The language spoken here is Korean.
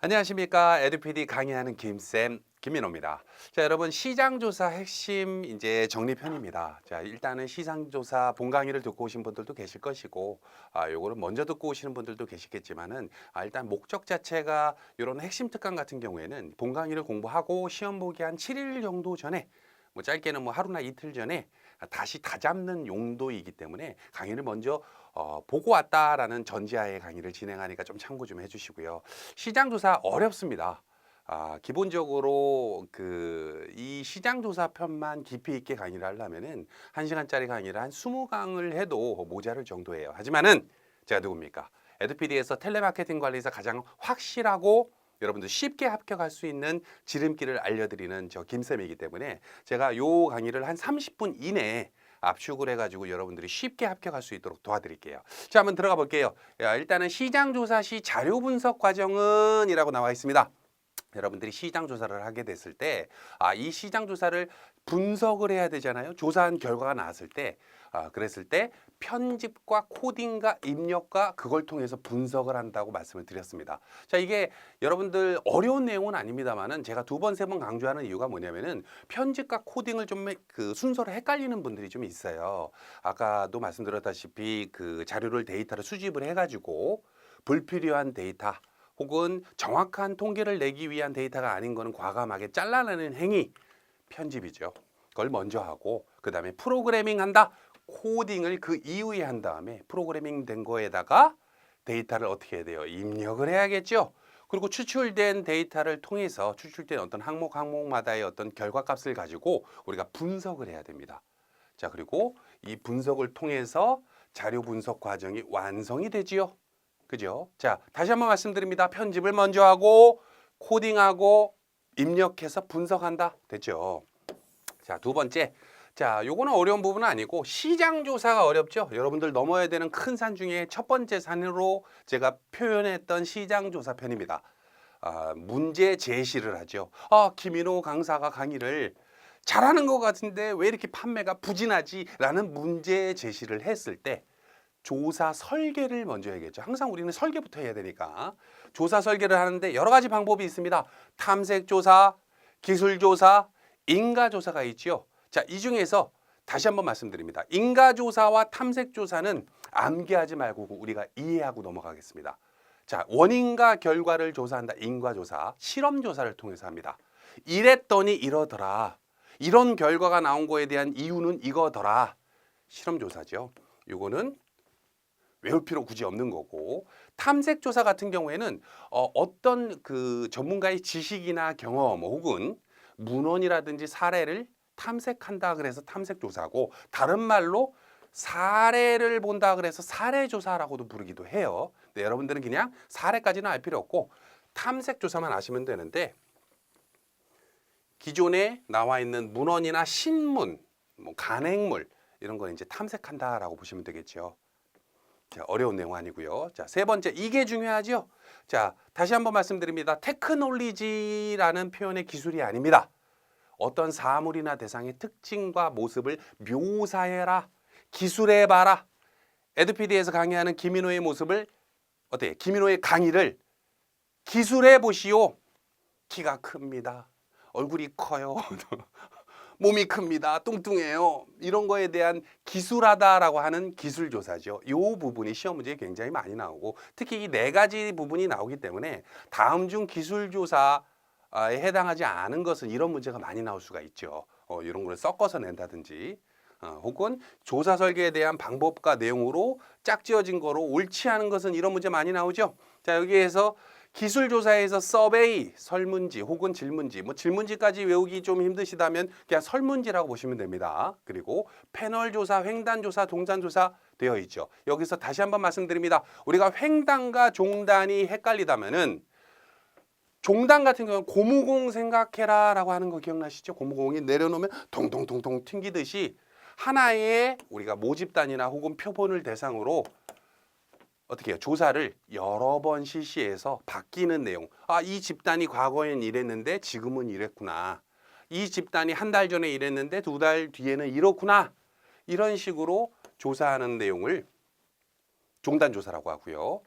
안녕하십니까. 에듀피디 강의하는 김쌤 김민호입니다. 자, 여러분 시장조사 핵심 이제 정리편입니다. 자, 일단은 시장조사 본 강의를 듣고 오신 분들도 계실 것이고, 요거를 먼저 듣고 오시는 분들도 계시겠지만은, 일단 목적 자체가 이런 핵심 특강 같은 경우에는 본 강의를 공부하고 시험 보기 한 7일 정도 전에, 뭐 짧게는 뭐 하루나 이틀 전에 다시 다잡는 용도이기 때문에 강의를 먼저 보고 왔다라는 전제하에 강의를 진행하니까 좀 참고 좀 해주시고요. 시장조사 어렵습니다. 기본적으로 이 시장조사 편만 깊이 있게 강의를 하려면은 1시간짜리 강의를 한 20강을 해도 모자랄 정도예요. 하지만은 제가 누굽니까? 에듀피디에서 텔레마케팅 관리에서 가장 확실하고 여러분들 쉽게 합격할 수 있는 지름길을 알려드리는 저 김쌤이기 때문에 제가 요 강의를 한 30분 이내에 압축을 해가지고 여러분들이 쉽게 합격할 수 있도록 도와드릴게요. 자, 한번 들어가 볼게요. 일단은 시장조사 시 자료 분석 과정은 이라고 나와 있습니다. 여러분들이 시장 조사를 하게 됐을 때, 이 시장 조사를 분석을 해야 되잖아요. 조사한 결과가 나왔을 때, 그랬을 때 편집과 코딩과 입력과 그걸 통해서 분석을 한다고 말씀을 드렸습니다. 자, 이게 여러분들 어려운 내용은 아닙니다만은 제가 2번, 3번 강조하는 이유가 뭐냐면은 편집과 코딩을 좀 순서를 헷갈리는 분들이 좀 있어요. 아까도 말씀드렸다시피 자료를 데이터를 수집을 해가지고 불필요한 데이터 혹은 정확한 통계를 내기 위한 데이터가 아닌 거는 과감하게 잘라내는 행위, 편집이죠. 그걸 먼저 하고 그 다음에 프로그래밍 한다. 코딩을 그 이후에 한 다음에 프로그래밍 된 거에다가 데이터를 어떻게 해야 돼요? 입력을 해야겠죠. 그리고 추출된 데이터를 통해서 추출된 어떤 항목마다의 어떤 결과값을 가지고 우리가 분석을 해야 됩니다. 자, 그리고 이 분석을 통해서 자료 분석 과정이 완성이 되지요. 그죠? 자, 다시 한번 말씀드립니다. 편집을 먼저 하고 코딩하고 입력해서 분석한다. 됐죠? 자, 2번째. 자, 요거는 어려운 부분은 아니고 시장 조사가 어렵죠. 여러분들 넘어야 되는 큰 산 중에 첫 번째 산으로 제가 표현했던 시장 조사 편입니다. 문제 제시를 하죠. 김인호 강사가 강의를 잘하는 것 같은데 왜 이렇게 판매가 부진하지? 라는 문제 제시를 했을 때 조사 설계를 먼저 해야겠죠. 항상 우리는 설계부터 해야 되니까. 조사 설계를 하는데 여러 가지 방법이 있습니다. 탐색조사, 기술조사, 인가조사가 있죠. 자, 이 중에서 다시 한번 말씀드립니다. 인가조사와 탐색조사는 암기하지 말고 우리가 이해하고 넘어가겠습니다. 자, 원인과 결과를 조사한다. 인과조사, 실험조사를 통해서 합니다. 이랬더니 이러더라. 이런 결과가 나온 거에 대한 이유는 이거더라. 실험조사죠. 이거는 외울 필요 굳이 없는 거고, 탐색조사 같은 경우에는 어떤 전문가의 지식이나 경험 혹은 문헌이라든지 사례를 탐색한다 그래서 탐색조사고, 다른 말로 사례를 본다 그래서 사례조사라고도 부르기도 해요. 근데 여러분들은 그냥 사례까지는 알 필요 없고 탐색조사만 아시면 되는데, 기존에 나와 있는 문헌이나 신문, 뭐 간행물 이런 걸 이제 탐색한다라고 보시면 되겠죠. 자, 어려운 내용 아니고요. 자, 3번째, 이게 중요하죠. 자, 다시 한번 말씀드립니다. 테크놀리지라는 표현의 기술이 아닙니다. 어떤 사물이나 대상의 특징과 모습을 묘사해라, 기술해봐라. 에듀피디에서 강의하는 김인호의 모습을 어때요? 김인호의 강의를 기술해 보시오. 키가 큽니다. 얼굴이 커요. 몸이 큽니다. 뚱뚱해요. 이런 거에 대한 기술하다라고 하는 기술조사죠. 이 부분이 시험 문제에 굉장히 많이 나오고, 특히 이 4가지 부분이 나오기 때문에 다음 중 기술조사에 해당하지 않은 것은 이런 문제가 많이 나올 수가 있죠. 이런 걸 섞어서 낸다든지, 혹은 조사 설계에 대한 방법과 내용으로 짝지어진 거로 옳지 않은 것은 이런 문제 많이 나오죠. 자, 여기에서 기술조사에서 서베이, 설문지 혹은 질문지, 뭐 질문지까지 외우기 좀 힘드시다면 그냥 설문지라고 보시면 됩니다. 그리고 패널조사, 횡단조사, 동단조사 되어 있죠. 여기서 다시 한번 말씀드립니다. 우리가 횡단과 종단이 헷갈리다면은, 종단 같은 경우는 고무공 생각해라 라고 하는 거 기억나시죠? 고무공이 내려놓으면 통통통통 튕기듯이 하나의 우리가 모집단이나 혹은 표본을 대상으로 어떻게 해요? 조사를 여러 번 실시해서 바뀌는 내용. 이 집단이 과거엔 이랬는데 지금은 이랬구나. 이 집단이 한 달 전에 이랬는데 2달 뒤에는 이렇구나. 이런 식으로 조사하는 내용을 종단조사라고 하고요.